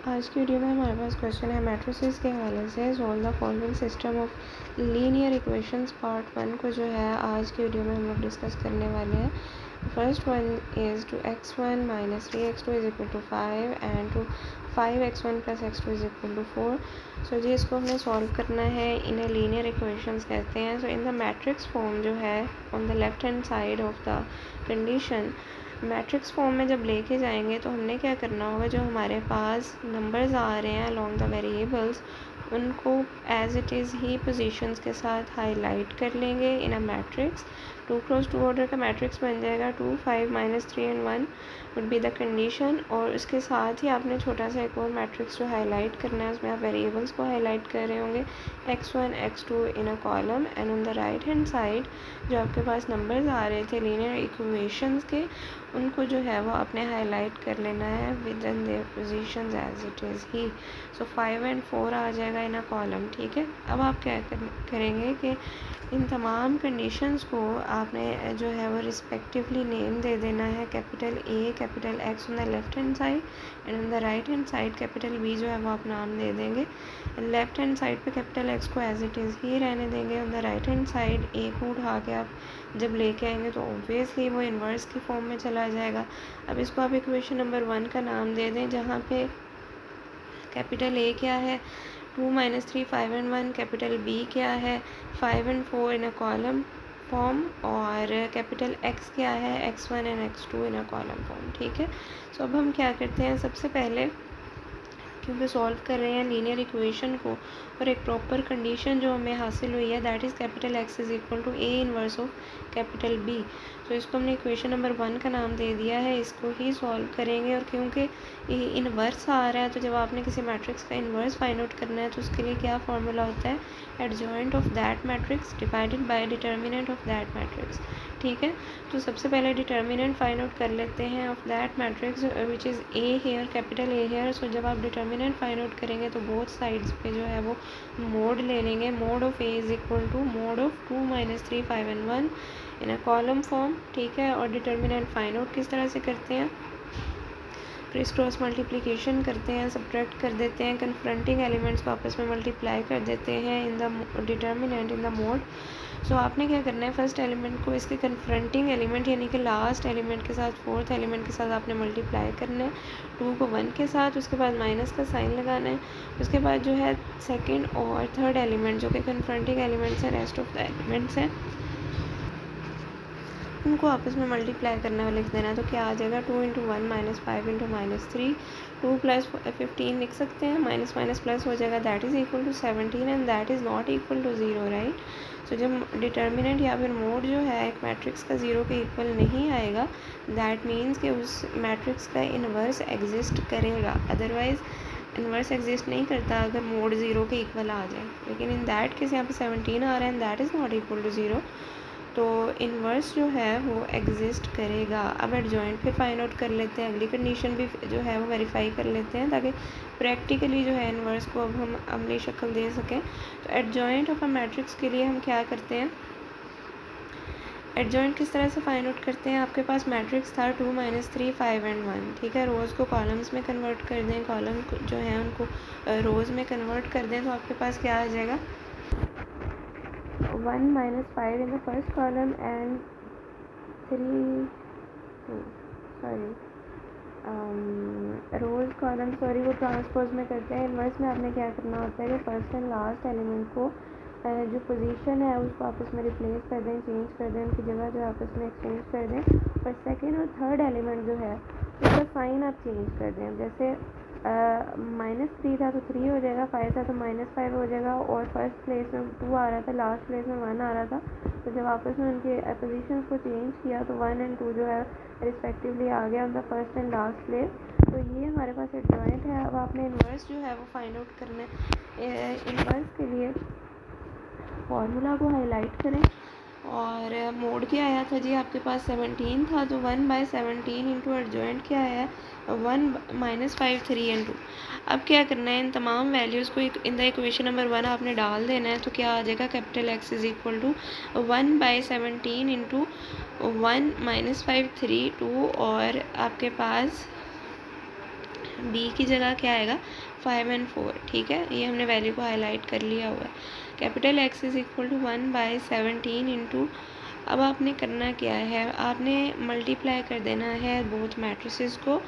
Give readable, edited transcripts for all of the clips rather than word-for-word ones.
आज की वीडियो में हमारे पास क्वेश्चन है मैट्रिसेस के हवाले से solve the following system of linear equations part 1 को जो है आज की वीडियो में हम लोग डिस्कस करने वाले हैं। First one is two x1 minus 3x2 is equal to 5 and two 5x1 plus x2 is equal to 4। So जी इसको हमें सॉल्व करना है, इन्हें लीनियर इक्वेशंस कहते हैं। सो इन द मैट्रिक्स फॉर्म जो है on the left hand side of the condition, matrix form में जब लेके जाएंगे तो हमने क्या करना होगा, जो हमारे पास नंबर्स आ रहे हैं अलॉन्ग द वेरिएबल्स उनको एज इट इज़ ही पोजीशंस के साथ हाईलाइट कर लेंगे in a matrix. 2 cross 2 order का मैट्रिक्स बन जाएगा। 2 5 minus 3 and 1 would be the condition. और उसके साथ ही आपने छोटा सा एक और मैट्रिक्स जो हाईलाइट करना है, उसमें आप वेरिएबल्स को हाईलाइट कर रहे होंगे x1 x2 in a column and on the right hand side जो आपके पास नंबर्स आ रहे थे लीनियर इक्वेशंस के, उनको जो है वो आपने हाईलाइट कर लेना है with in their positions as it is ही। सो 5 एंड 4 आ जाएगा इन अ कॉलम। ठीक है, अब आप क्या करेंगे कि इन तमाम कंडीशंस को आपने जो है वो रिस्पेक्टिवली नेम दे देना है। Capital A capital X on the left hand side and on the right hand side capital B जो है वो आप नाम दे देंगे। लेफ्ट हैंड साइड पे कैपिटल एक्स को एज इट इज़ ही रहने देंगे। On the right hand side A को उठा के आप जब लेके आएंगे तो ऑब्वियसली वो इन्वर्स की फॉर्म में चला जाएगा। अब इसको आप इक्वेशन नंबर 1 का नाम दे दें, जहाँ पे कैपिटल ए क्या है 2 माइनस 3 5 एंड 1, कैपिटल बी क्या है 5 and 4 in a column form, और कैपिटल एक्स क्या है x1 and x2 in a column form. ठीक है, सो अब हम क्या करते हैं, सबसे पहले क्योंकि सॉल्व कर रहे हैं लीनियर इक्वेशन को और एक प्रॉपर कंडीशन जो हमें हासिल हुई है that is capital X is equal to A inverse of capital B. तो इसको हमने इक्वेशन नंबर 1 का नाम दे दिया है, इसको ही सॉल्व करेंगे। और क्योंकि ये इनवर्स आ रहा है तो जब आपने किसी मैट्रिक्स का इनवर्स फाइंड आउट करना है तो उसके लिए क्या फार्मूला होता है, adjoint of that matrix divided by determinant of that matrix. ठीक है, तो सबसे पहले डिटर्मिनेंट फाइंड आउट कर लेते हैं of that matrix which is A here, capital A here. So जब आप डिटर्मिनेंट फाइंड आउट करेंगे तो बोथ साइड्स पे जो है वो मोड ले लेंगे। Mod of A is equal to mod of 2 minus 3 5 and 1 in a column form. ठीक है, और डिटर्मिनेंट फाइंड आउट किस तरह से करते हैं, क्रिस क्रॉस मल्टीप्लिकेशन करते हैं, सब्ट्रैक्ट कर देते हैं, कन्फ्रंटिंग एलिमेंट्स को आपस में मल्टीप्लाई कर देते हैं in the determinant in the mod. So आपने क्या करना है, फर्स्ट एलिमेंट को इसके कन्फ्रंटिंग एलिमेंट यानी कि लास्ट एलिमेंट के साथ, फोर्थ एलिमेंट के साथ आपने मल्टीप्लाई करना है 2 को 1 के साथ, उसके बाद माइनस का साइन लगाना है। उसके बाद जो है सेकेंड और थर्ड एलिमेंट जो कि कन्फ्रंटिंग एलिमेंट्स हैं, रेस्ट ऑफ द एलिमेंट्स हैं, उनको आपस में मल्टीप्लाई करना है, लिख देना। तो क्या आ जाएगा 2 into 1 minus 5 into minus 3, 2 plus 15 लिख सकते हैं, माइनस माइनस प्लस हो जाएगा, that is equal to 17 and that is not equal to 0, right. So जब डिटर्मिनेंट या फिर मोड जो है एक मैट्रिक्स का 0 के इक्वल नहीं आएगा, दैट मीन्स कि उस मैट्रिक्स का इन्वर्स एग्जिस्ट करेगा। अदरवाइज़ इन्वर्स एग्जिस्ट नहीं करता अगर मोड 0 के इक्वल आ जाए। लेकिन इन दैट केस यहाँ पे 17 आ रहा है and that is not equal to 0, तो इन्वर्स जो है वो एग्जिस्ट करेगा। अब एडजॉइंट पे फाइंड आउट कर लेते हैं, अगली कंडीशन भी जो है वो वेरीफाई कर लेते हैं ताकि प्रैक्टिकली जो है इन्वर्स को अब हम अमली शक्ल दे सकें। तो एडजॉइंट ऑफ अ मैट्रिक्स के लिए हम क्या करते हैं, एडजॉइंट किस तरह से फाइंड आउट करते हैं, आपके पास मैट्रिक्स था 2 माइनस 3 5 एंड 1। ठीक है, रोज़ को कॉलम्स में कन्वर्ट कर दें, कॉलम जो है उनको रोज़ में कन्वर्ट कर दें, तो आपके पास क्या आ जाएगा 1 minus 5 in the first column and 3 rows column वो ट्रांसपोज में करते हैं। इन्वर्स में आपने क्या करना होता है कि फर्स्ट एंड लास्ट एलिमेंट को जो पोजीशन है उसको आपस में रिप्लेस कर दें, चेंज कर दें, उनकी जगह जो आपस में एक्सचेंज कर दें। और सेकेंड और थर्ड एलिमेंट जो है उसका साइन आप चेंज कर दें। जैसे माइनस 3 था तो 3 हो जाएगा, 5 था तो माइनस 5 हो जाएगा, और फर्स्ट प्लेस में 2 आ रहा था, लास्ट प्लेस में 1 आ रहा था। तो जब आपस में उनके पोजीशंस को चेंज किया तो 1 एंड 2 जो है रिस्पेक्टिवली आ गया उनका फर्स्ट एंड लास्ट प्लेस। तो ये हमारे पास एडजॉइंट है। अब आपने इन्वर्स जो है वो फाइंड आउट करना है। इन्वर्स के लिए फॉर्मूला को हाईलाइट करें, और मोड क्या आया था जी, आपके पास 17 था तो 1/17 इंटू एडजॉइंट क्या आया 1 माइनस 5 3 एंड 2। अब क्या करना है, इन तमाम वैल्यूज़ को इन द इक्वेशन नंबर 1 आपने डाल देना है। तो क्या आ जाएगा, capital X is equal to 1/17 into 1 minus 5 3 2, और आपके पास बी की जगह क्या आएगा 5 एंड 4, ठीक है, ये हमने वैल्यू को हाईलाइट कर लिया हुआ है। Capital X is equal to 1/17 into, अब आपने करना क्या है, आपने मल्टीप्लाई कर देना है बोथ मैट्रिसेस को।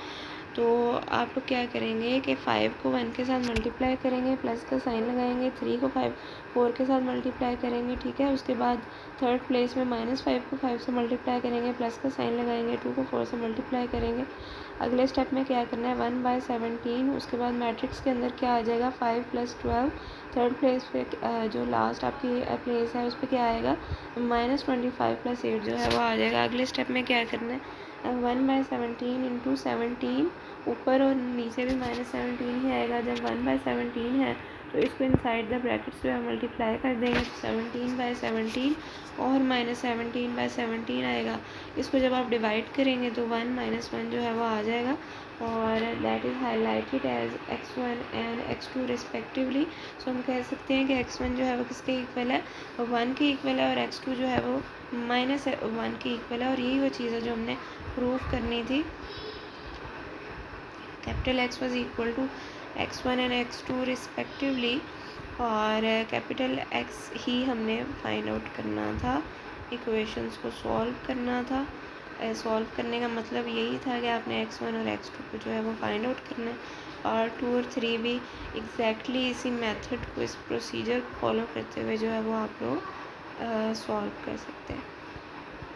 तो आप लोग क्या करेंगे कि 5 को 1 के साथ मल्टीप्लाई करेंगे, प्लस का साइन लगाएंगे, 3 को 4 के साथ मल्टीप्लाई करेंगे, ठीक है। उसके बाद थर्ड प्लेस में -5 को 5 से मल्टीप्लाई करेंगे, प्लस का साइन लगाएंगे, 2 को 4 से मल्टीप्लाई करेंगे। अगले स्टेप में क्या करना है 1/17, उसके बाद मैट्रिक्स के अंदर क्या आ जाएगा 5 + 12, थर्ड प्लेस पे जो लास्ट आपकी प्लेस है उस पर क्या आएगा -25 + 8 जो है वो आ जाएगा। अगले स्टेप में क्या करना है 1/17 इंटू 17, ऊपर और नीचे भी -17 ही आएगा। जब 1/17 है तो इसको इनसाइड द ब्रैकेट्स में मल्टीप्लाई कर देंगे तो 17/17 और -17/17 आएगा। इसको जब आप डिवाइड करेंगे तो 1 - 1 जो है वो आ जाएगा और that is highlighted as x1 and x2 respectively. So हम कह सकते हैं कि x1 जो है वो किसके इक्वल है 1 के इक्वल है और x2 जो है वो -1 के इक्वल है। और यही वो चीज़ है जो हमने प्रूफ करनी थी। Capital X was equal to x1 and x2 respectively और कैपिटल X ही हमने फाइंड आउट करना था, इक्वेशंस को सॉल्व करना था। सॉल्व करने का मतलब यही था कि आपने x1 और x2 को जो है वो फाइंड आउट करना है और 2 और 3 भी एग्जैक्टली इसी मेथड को, इस प्रोसीजर को फॉलो करते हुए जो है वो आप लोग सॉल्व कर सकते हैं।